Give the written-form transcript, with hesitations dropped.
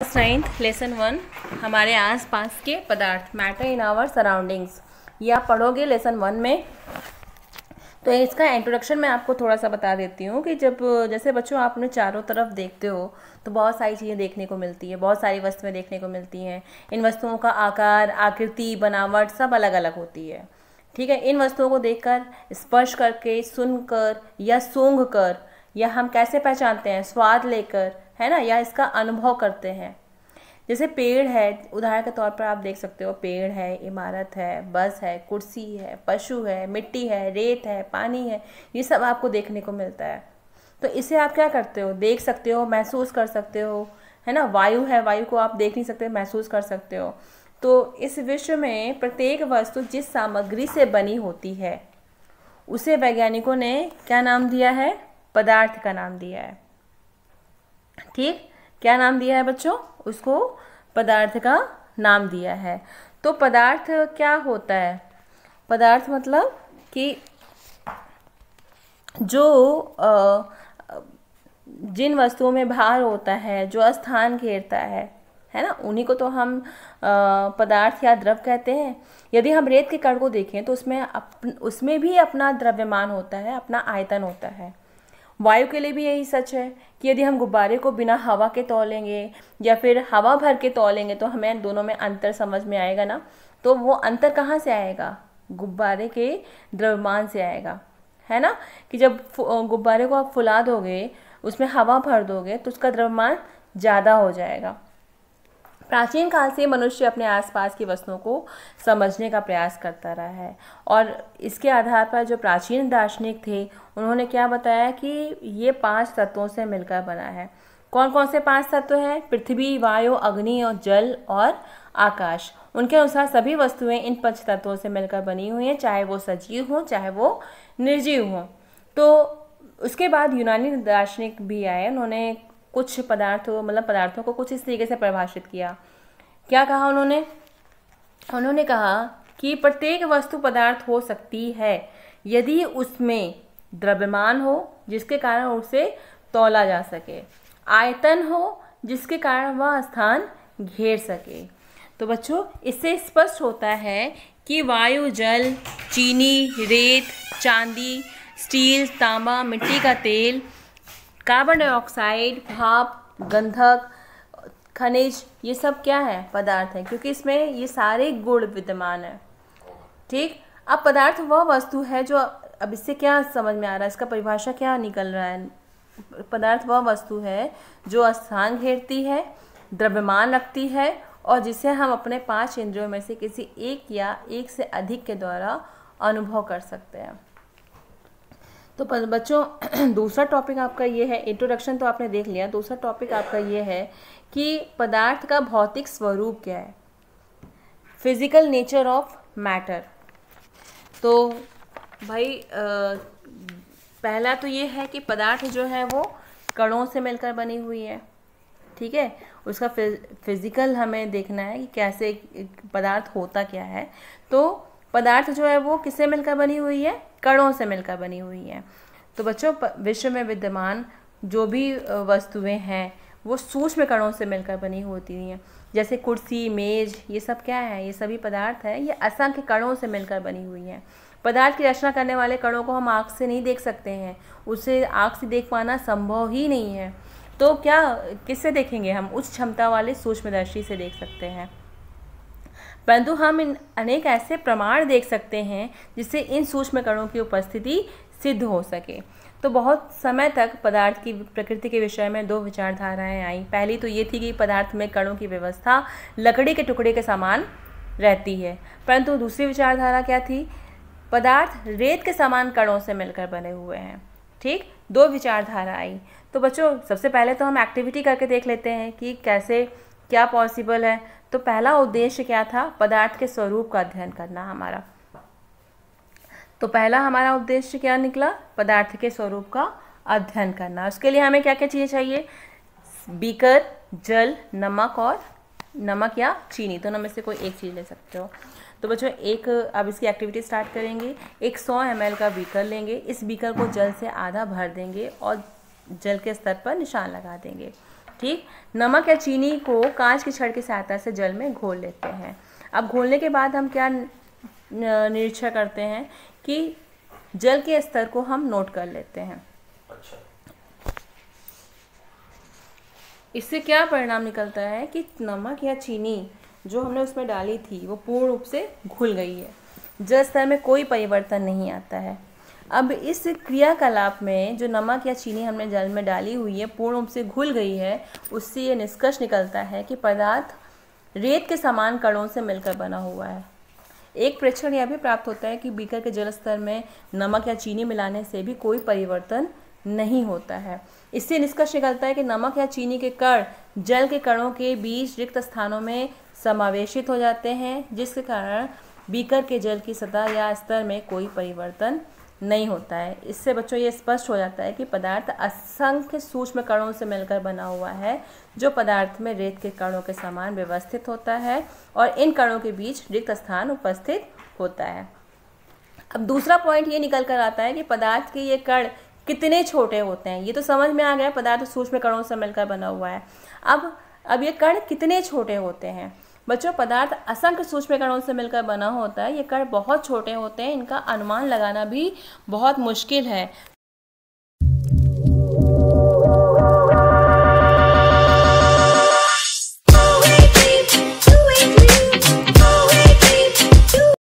Class 9th lesson 1 हमारे आसपास के पदार्थ, मैटर इन आवर सराउंडिंग्स, ये आप पढ़ोगे लेसन 1 में। तो इसका इंट्रोडक्शन मैं आपको थोड़ा सा बता देती हूँ कि जब जैसे बच्चों आप अपने चारों तरफ देखते हो तो बहुत सारी चीज़ें देखने को मिलती है, बहुत सारी वस्तुएं देखने को मिलती हैं। इन वस्तुओं का आकार, आकृति, बनावट सब अलग अलग होती है। ठीक है, इन वस्तुओं को देखकर, स्पर्श करके, सुनकर या सूंघ कर, या हम कैसे पहचानते हैं, स्वाद लेकर, है ना, या इसका अनुभव करते हैं। जैसे पेड़ है, उदाहरण के तौर पर आप देख सकते हो, पेड़ है, इमारत है, बस है, कुर्सी है, पशु है, मिट्टी है, रेत है, पानी है, ये सब आपको देखने को मिलता है। तो इसे आप क्या करते हो, देख सकते हो, महसूस कर सकते हो, है ना। वायु है, वायु को आप देख नहीं सकते, महसूस कर सकते हो। तो इस विश्व में प्रत्येक वस्तु जिस सामग्री से बनी होती है उसे वैज्ञानिकों ने क्या नाम दिया है, पदार्थ का नाम दिया है। ठीक, क्या नाम दिया है बच्चों, उसको पदार्थ का नाम दिया है। तो पदार्थ क्या होता है, पदार्थ मतलब कि जो जिन वस्तुओं में भार होता है, जो स्थान घेरता है ना, उन्हीं को तो हम पदार्थ या द्रव कहते हैं। यदि हम रेत के कण को देखें तो उसमें भी अपना द्रव्यमान होता है, अपना आयतन होता है। वायु के लिए भी यही सच है कि यदि हम गुब्बारे को बिना हवा के तौलेंगे या फिर हवा भर के तौलेंगे तो हमें दोनों में अंतर समझ में आएगा ना। तो वो अंतर कहाँ से आएगा, गुब्बारे के द्रव्यमान से आएगा, है ना। कि जब गुब्बारे को आप फुला दोगे, उसमें हवा भर दोगे तो उसका द्रव्यमान ज़्यादा हो जाएगा। प्राचीन काल से मनुष्य अपने आसपास की वस्तुओं को समझने का प्रयास करता रहा है, और इसके आधार पर जो प्राचीन दार्शनिक थे उन्होंने क्या बताया कि ये 5 तत्वों से मिलकर बना है। कौन कौन से 5 तत्व हैं, पृथ्वी, वायु, अग्नि और जल और आकाश। उनके अनुसार सभी वस्तुएं इन 5 तत्वों से मिलकर बनी हुई हैं, चाहे वो सजीव हों चाहे वो निर्जीव हों। तो उसके बाद यूनानी दार्शनिक भी आए, उन्होंने कुछ पदार्थों को कुछ इस तरीके से परिभाषित किया। क्या कहा उन्होंने कहा कि प्रत्येक वस्तु पदार्थ हो सकती है यदि उसमें द्रव्यमान हो जिसके कारण उसे तौला जा सके, आयतन हो जिसके कारण वह स्थान घेर सके। तो बच्चों, इससे स्पष्ट होता है कि वायु, जल, चीनी, रेत, चांदी, स्टील, तांबा, मिट्टी का तेल, कार्बन डाइऑक्साइड, भाप, गंधक, खनिज, ये सब क्या है, पदार्थ है, क्योंकि इसमें ये सारे गुण विद्यमान है। ठीक, अब पदार्थ वह वस्तु है जो, अब इससे क्या समझ में आ रहा है, इसका परिभाषा क्या निकल रहा है। पदार्थ वह वस्तु है जो स्थान घेरती है, द्रव्यमान रखती है और जिसे हम अपने 5 इंद्रियों में से किसी एक या एक से अधिक के द्वारा अनुभव कर सकते हैं। तो बच्चों, दूसरा टॉपिक आपका ये है, इंट्रोडक्शन तो आपने देख लिया, दूसरा टॉपिक आपका ये है कि पदार्थ का भौतिक स्वरूप क्या है, फिजिकल नेचर ऑफ मैटर। तो भाई पहला तो ये है कि पदार्थ जो है वो कणों से मिलकर बनी हुई है। ठीक है, उसका फिजिकल हमें देखना है कि कैसे पदार्थ होता क्या है। तो पदार्थ जो है वो किससे मिलकर बनी हुई है, कणों से मिलकर बनी हुई है। तो बच्चों, विश्व में विद्यमान जो भी वस्तुएं हैं वो सूक्ष्म कणों से मिलकर बनी होती हैं। जैसे कुर्सी, मेज, ये सब क्या है, ये सभी पदार्थ है, ये असंख्य कणों से मिलकर बनी हुई हैं। पदार्थ की रचना करने वाले कणों को हम आँख से नहीं देख सकते हैं, उसे आँख से देख पाना संभव ही नहीं है। तो क्या, किससे देखेंगे हम, उच्च क्षमता वाले सूक्ष्मदर्शी से देख सकते हैं। परंतु हम इन अनेक ऐसे प्रमाण देख सकते हैं जिससे इन सूक्ष्म कणों की उपस्थिति सिद्ध हो सके। तो बहुत समय तक पदार्थ की प्रकृति के विषय में 2 विचारधाराएं आई। पहली तो ये थी कि पदार्थ में कणों की व्यवस्था लकड़ी के टुकड़े के समान रहती है, परंतु दूसरी विचारधारा क्या थी, पदार्थ रेत के समान कणों से मिलकर बने हुए हैं। ठीक, 2 विचारधारा आई। तो बच्चों, सबसे पहले तो हम एक्टिविटी करके देख लेते हैं कि कैसे क्या पॉसिबल है। तो पहला उद्देश्य क्या था, पदार्थ के स्वरूप का अध्ययन करना हमारा। तो पहला हमारा उद्देश्य क्या निकला, पदार्थ के स्वरूप का अध्ययन करना। उसके लिए हमें क्या क्या चीज़ें चाहिए, बीकर, जल, नमक या चीनी, दोनों में से कोई एक चीज़ ले सकते हो। तो बच्चों, अब इसकी एक्टिविटी स्टार्ट करेंगे। एक 100 ml का बीकर लेंगे, इस बीकर को जल से आधा भर देंगे और जल के स्तर पर निशान लगा देंगे। ठीक। नमक या चीनी को कांच की छड़ की सहायता से जल में घोल लेते हैं। अब घोलने के बाद हम क्या निरीक्षण करते हैं कि जल के स्तर को हम नोट कर लेते हैं। अच्छा। इससे क्या परिणाम निकलता है कि नमक या चीनी जो हमने उसमें डाली थी वो पूर्ण रूप से घुल गई है, जल स्तर में कोई परिवर्तन नहीं आता है। अब इस क्रियाकलाप में जो नमक या चीनी हमने जल में डाली हुई है पूर्ण रूप से घुल गई है, उससे ये निष्कर्ष निकलता है कि पदार्थ रेत के समान कणों से मिलकर बना हुआ है। एक प्रेक्षण यह भी प्राप्त होता है कि बीकर के जल स्तर में नमक या चीनी मिलाने से भी कोई परिवर्तन नहीं होता है। इससे निष्कर्ष निकलता है कि नमक या चीनी के कण जल के कणों के बीच रिक्त स्थानों में समावेशित हो जाते हैं, जिसके कारण बीकर के जल की सतह या स्तर में कोई परिवर्तन नहीं होता है। इससे बच्चों ये स्पष्ट हो जाता है कि पदार्थ असंख्य सूक्ष्म कणों से मिलकर बना हुआ है, जो पदार्थ में रेत के कणों के समान व्यवस्थित होता है और इन कणों के बीच रिक्त स्थान उपस्थित होता है। अब दूसरा पॉइंट ये निकल कर आता है कि पदार्थ के ये कण कितने छोटे होते हैं। ये तो समझ में आ गया, पदार्थ सूक्ष्म कणों से मिलकर बना हुआ है। अब ये कण कितने छोटे होते हैं बच्चों? पदार्थ असंख्य सूक्ष्म कणों से मिलकर बना होता है। ये कण बहुत छोटे होते हैं, इनका अनुमान लगाना भी बहुत मुश्किल है।